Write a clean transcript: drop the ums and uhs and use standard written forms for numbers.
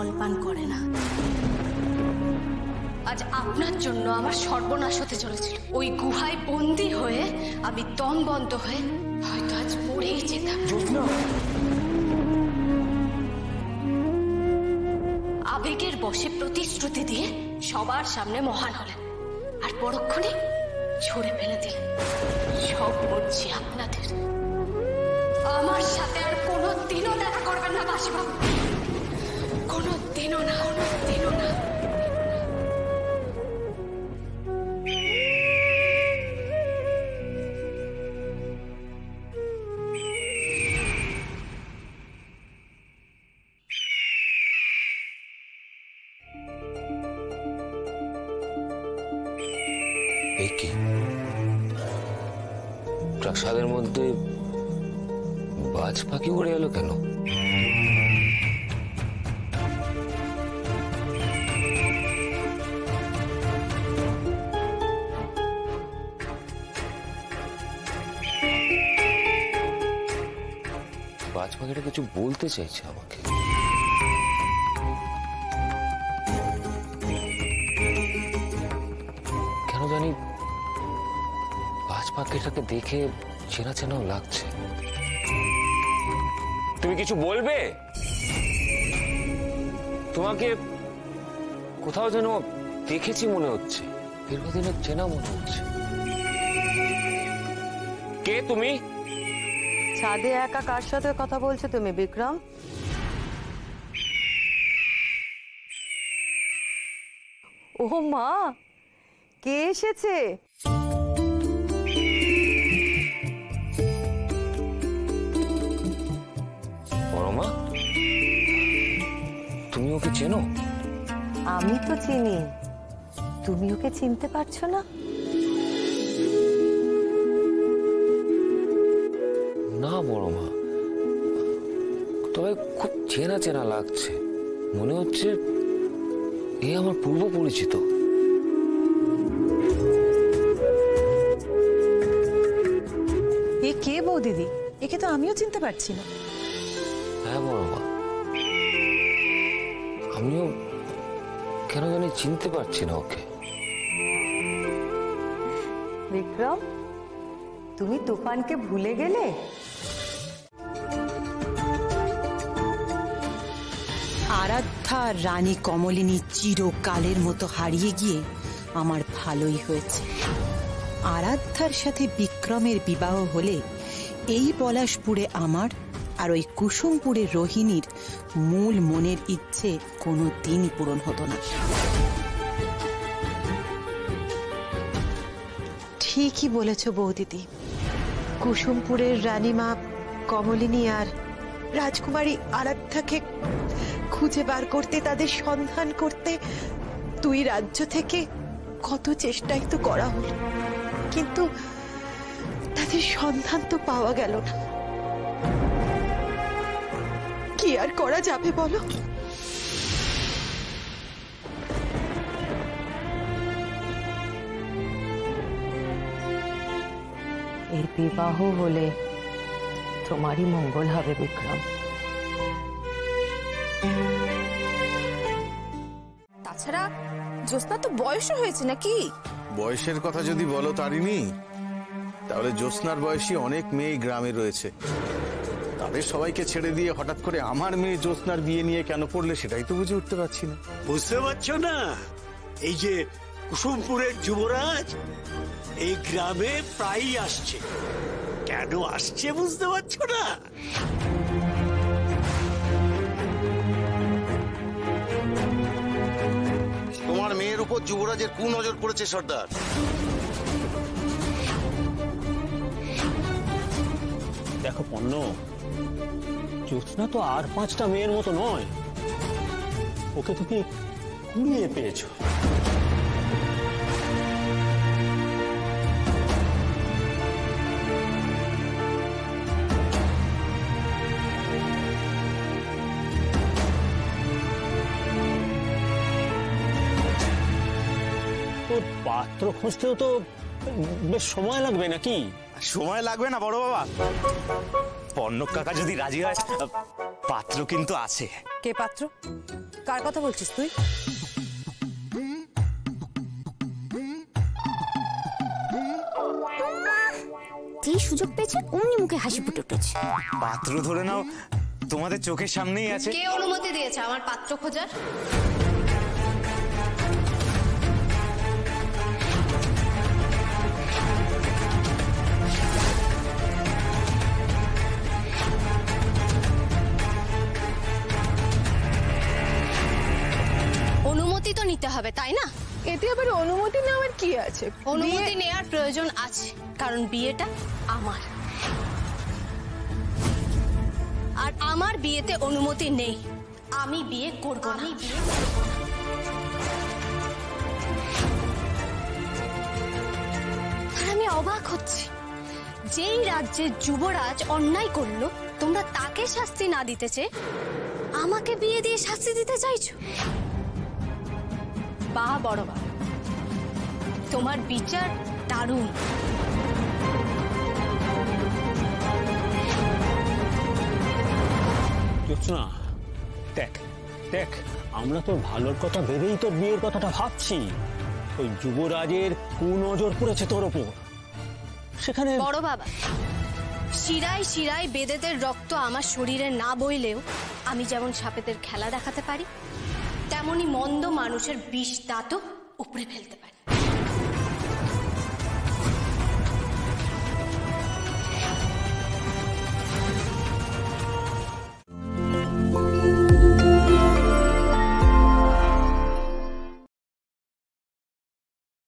জল পান করে না। আজ আপনার জন্য আমার সর্বনাশ হতে চলেছিল। ওই গুহায় বন্দী হয়ে আমি দম বন্ধ হয়ে হয়তো আজ মরেই যেতাম। আবেগের বশে প্রতিশ্রুতি দিয়ে সবার সামনে মহান হলেন, আর পরক্ষণে ছুঁড়ে ফেলে দিলেন সব মর্জি আপনাদের। আমার সাথে আর কোনোদিনও দেখা করবেন না বাসিবাবু, কোনোদিনও না, কোনোদিনও না। প্রাসাদের মধ্যে বাজ পাখি উড়ে এলো কেন? বাজ পাখিটা কিছু বলতে চাইছে আমাকে। কেন জানি বাজ পাখিটাকে দেখে চেনা চেনাও লাগছে। তুমি কিছু বলবে? তোমাকে কোথাও যেন দেখেছি মনে হচ্ছে, দীর্ঘদিনের চেনা মনে হচ্ছে। কে তুমি? ছাদে একা কার সাথে কথা বলছো তুমি বিক্রম? ও মা, কে এসেছে? বড়মা, তুমি ওকে চেনো? আমি তো চিনি, তুমি ওকে চিনতে পারছো না? না বড়মা, তবে খুব চেনা চেনা লাগছে। মনে হচ্ছে এ আমার পূর্ব পরিচিত। এ কে বৌদিদি? একে তো আমিও চিনতে পারছি না। হ্যাঁ বড়মা, আমিও কেন জানি চিনতে পারছি না ওকে। বিক্রম, তুমি তুফানকে ভুলে গেলে? আরাধ্যা রানী কমলিনী চিরকালের মতো হারিয়ে গিয়ে আমার ভালোই হয়েছে। আরাধ্যার সাথে বিক্রমের বিবাহ হলে এই পলাশপুরে আমার আর ওই কুসুমপুরে রোহিণীর মূল মনের ইচ্ছে কোনো দিনই পূরণ হতো না। ঠিকই বলেছ বৌদিদি, কুসুমপুরের রানীমা কমলিনী আর রাজকুমারী আরাধ্যাকে খুঁজে বার করতে, তাদের সন্ধান করতে দুই রাজ্য থেকে কত চেষ্টাই তো করা হলো, কিন্তু তাদের সন্ধান তো পাওয়া গেল না। কি আর করা যাবে বলো? এর বিবাহ হলে তোমারই মঙ্গল হবে বিক্রম। তাছাড়া জ্যোৎস্না তো বয়সও হয়েছে নাকি? বয়সের কথা যদি বলো তারিণী, তাহলে জ্যোৎস্নার বয়সী অনেক মেয়ে গ্রামে রয়েছে। তাদের সবাইকে ছেড়ে দিয়ে হঠাৎ করে আমার মেয়ে জ্যোৎস্নার বিয়ে নিয়ে কেন পড়লে সেটাই তো বুঝে উঠতে পারছি না। বুঝতে পারছো না? এই যে কুসুমপুরের যুবরাজ এই গ্রামে প্রায়ই আসছে। কেন আসছে বুঝতে পারছো না? তোমার মেয়ের উপর যুবরাজের কুনজর পড়েছে সর্দার। দেখো পণ্য, জ্যোৎস্না তো আর 5টা মেয়ের মতো নয়। ওকে তুমি কুড়িয়ে পেয়েছো। পাত্র খুঁজতেও তো বেশ সময় লাগবে নাকি? সময় লাগবে না বড় বাবা, পর্ণক কাকা যদি রাজি হয়, পাত্র কিন্তু আছে। কে পাত্র? কার কথা বলছিস তুই? যেই সুযোগ পেয়েছে অমনি মুখে হাসি ফুটে উঠেছে। পাত্র ধরে নাও, তোমাদের চোখের সামনেই আছে। কে অনুমতি দিয়েছে আমার পাত্র খোঁজার? অনুমতি তো নিতে হবে, তাই না? এতে আবার অনুমতি নেওয়ার কি আছে? অনুমতি নেওয়ার প্রয়োজন আছে, কারণ বিয়েটা আমার। আর আমার বিয়েতে অনুমতি নেই। আমি বিয়ে করব না। আর আমি অবাক হচ্ছি, যেই রাজ্যের যুবরাজ অন্যায় করলো, তোমরা তাকে শাস্তি না দিতে চেয়ে আমাকে বিয়ে দিয়ে শাস্তি দিতে চাইছো। বাহ বড় বা, তোমার বিচার দারুণ। জ্যোৎস্না, দেখ দেখ, আমরা তোর ভালোর কথা ভেবেই তোর বিয়ের কথাটা ভাবছি। ওই যুবরাজের কুনজর পড়েছে তোর ওপর। সেখানে বড় বাবা, শিরায় শিরায় বেদেদের রক্ত আমার শরীরে না বইলেও আমি যেমন সাপেদের খেলা দেখাতে পারি, তেমনি মন্দ মানুষের বিষ দাঁতও উপড়ে ফেলতে পারি।